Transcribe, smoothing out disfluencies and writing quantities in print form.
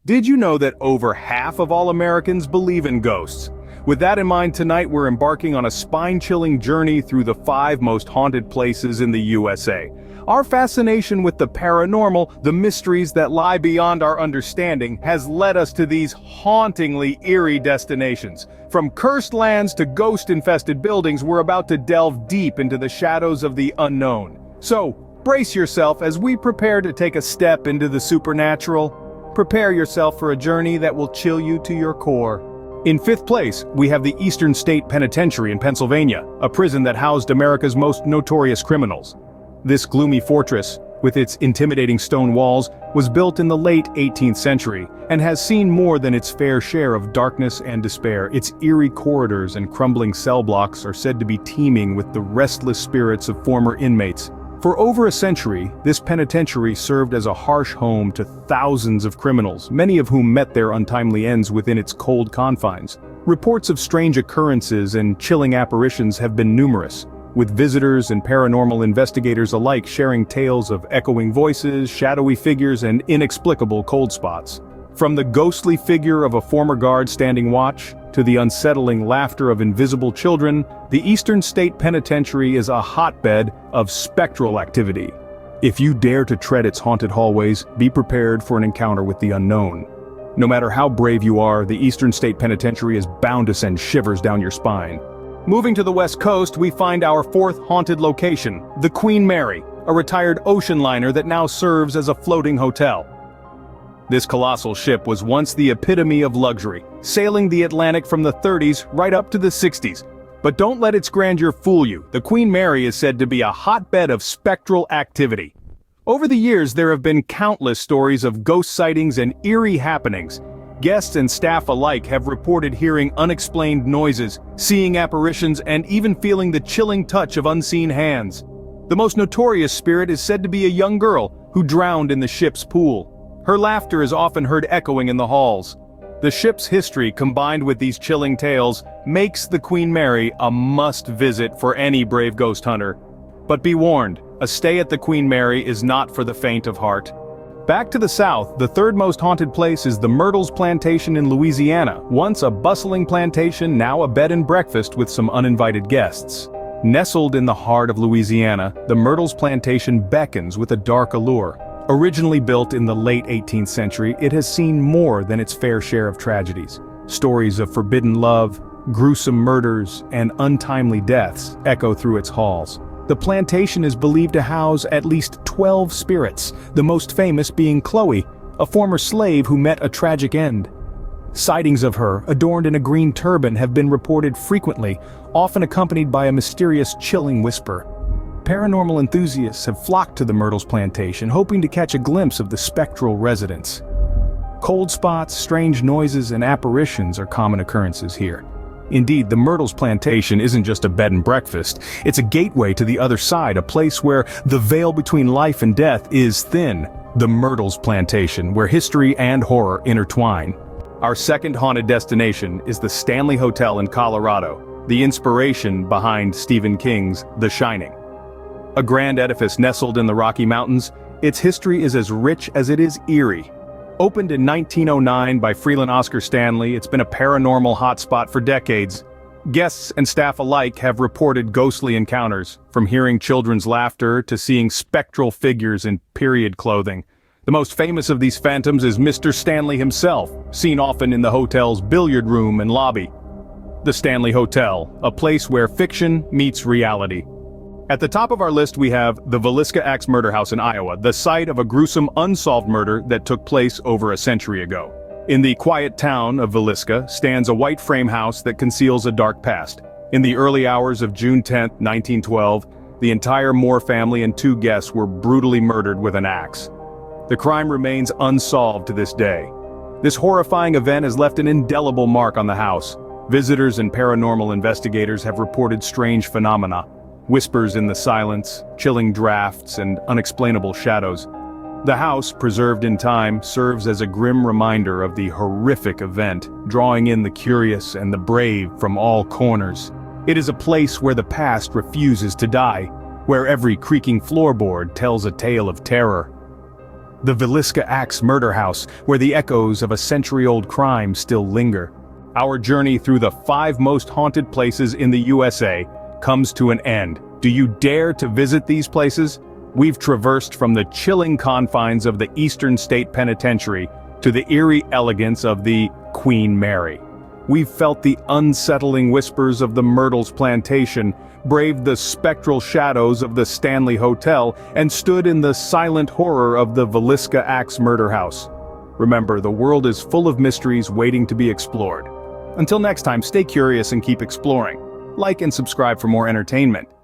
Did you know that over half of all Americans believe in ghosts? With that in mind, tonight we're embarking on a spine-chilling journey through the 5 most haunted places in the USA. Our fascination with the paranormal, the mysteries that lie beyond our understanding, has led us to these hauntingly eerie destinations. From cursed lands to ghost-infested buildings, we're about to delve deep into the shadows of the unknown. So, brace yourself as we prepare to take a step into the supernatural. Prepare yourself for a journey that will chill you to your core. In 5th place, we have the Eastern State Penitentiary in Pennsylvania, a prison that housed America's most notorious criminals. This gloomy fortress, with its intimidating stone walls, was built in the late 18th century and has seen more than its fair share of darkness and despair. Its eerie corridors and crumbling cell blocks are said to be teeming with the restless spirits of former inmates. For over a century, this penitentiary served as a harsh home to thousands of criminals, many of whom met their untimely ends within its cold confines. Reports of strange occurrences and chilling apparitions have been numerous, with visitors and paranormal investigators alike sharing tales of echoing voices, shadowy figures, and inexplicable cold spots. From the ghostly figure of a former guard standing watch, to the unsettling laughter of invisible children, the Eastern State Penitentiary is a hotbed of spectral activity. If you dare to tread its haunted hallways, be prepared for an encounter with the unknown. No matter how brave you are, the Eastern State Penitentiary is bound to send shivers down your spine. Moving to the West Coast, we find our 4th haunted location, the Queen Mary, a retired ocean liner that now serves as a floating hotel. This colossal ship was once the epitome of luxury, sailing the Atlantic from the 30s right up to the 60s. But don't let its grandeur fool you. The Queen Mary is said to be a hotbed of spectral activity. Over the years, there have been countless stories of ghost sightings and eerie happenings. Guests and staff alike have reported hearing unexplained noises, seeing apparitions, and even feeling the chilling touch of unseen hands. The most notorious spirit is said to be a young girl who drowned in the ship's pool. Her laughter is often heard echoing in the halls. The ship's history, combined with these chilling tales, makes the Queen Mary a must-visit for any brave ghost hunter. But be warned, a stay at the Queen Mary is not for the faint of heart. Back to the south, the 3rd most haunted place is the Myrtles Plantation in Louisiana, once a bustling plantation, now a bed and breakfast with some uninvited guests. Nestled in the heart of Louisiana, the Myrtles Plantation beckons with a dark allure. Originally built in the late 18th century, it has seen more than its fair share of tragedies. Stories of forbidden love, gruesome murders, and untimely deaths echo through its halls. The plantation is believed to house at least 12 spirits, the most famous being Chloe, a former slave who met a tragic end. Sightings of her, adorned in a green turban, have been reported frequently, often accompanied by a mysterious, chilling whisper. Paranormal enthusiasts have flocked to the Myrtles Plantation, hoping to catch a glimpse of the spectral residents. Cold spots, strange noises, and apparitions are common occurrences here. Indeed, the Myrtles Plantation isn't just a bed and breakfast, it's a gateway to the other side, a place where the veil between life and death is thin. The Myrtles Plantation, where history and horror intertwine. Our 2nd haunted destination is the Stanley Hotel in Colorado, the inspiration behind Stephen King's The Shining. A grand edifice nestled in the Rocky Mountains, its history is as rich as it is eerie. Opened in 1909 by Freeland Oscar Stanley, it's been a paranormal hotspot for decades. Guests and staff alike have reported ghostly encounters, from hearing children's laughter to seeing spectral figures in period clothing. The most famous of these phantoms is Mr. Stanley himself, seen often in the hotel's billiard room and lobby. The Stanley Hotel, a place where fiction meets reality. At the top of our list we have the Villisca Axe Murder House in Iowa, the site of a gruesome unsolved murder that took place over a century ago. In the quiet town of Villisca stands a white frame house that conceals a dark past. In the early hours of June 10, 1912, the entire Moore family and 2 guests were brutally murdered with an axe. The crime remains unsolved to this day. This horrifying event has left an indelible mark on the house. Visitors and paranormal investigators have reported strange phenomena. Whispers in the silence, chilling drafts, and unexplainable shadows. The house, preserved in time, serves as a grim reminder of the horrific event, drawing in the curious and the brave from all corners. It is a place where the past refuses to die, where every creaking floorboard tells a tale of terror. The Villisca Axe murder house, where the echoes of a century-old crime still linger. Our journey through the 5 most haunted places in the USA comes to an end. Do you dare to visit these places? We've traversed from the chilling confines of the Eastern State Penitentiary to the eerie elegance of the Queen Mary. We've felt the unsettling whispers of the Myrtles Plantation, braved the spectral shadows of the Stanley Hotel, and stood in the silent horror of the Villisca Axe murder house. Remember, the world is full of mysteries waiting to be explored. Until next time, stay curious and keep exploring. Like and subscribe for more entertainment.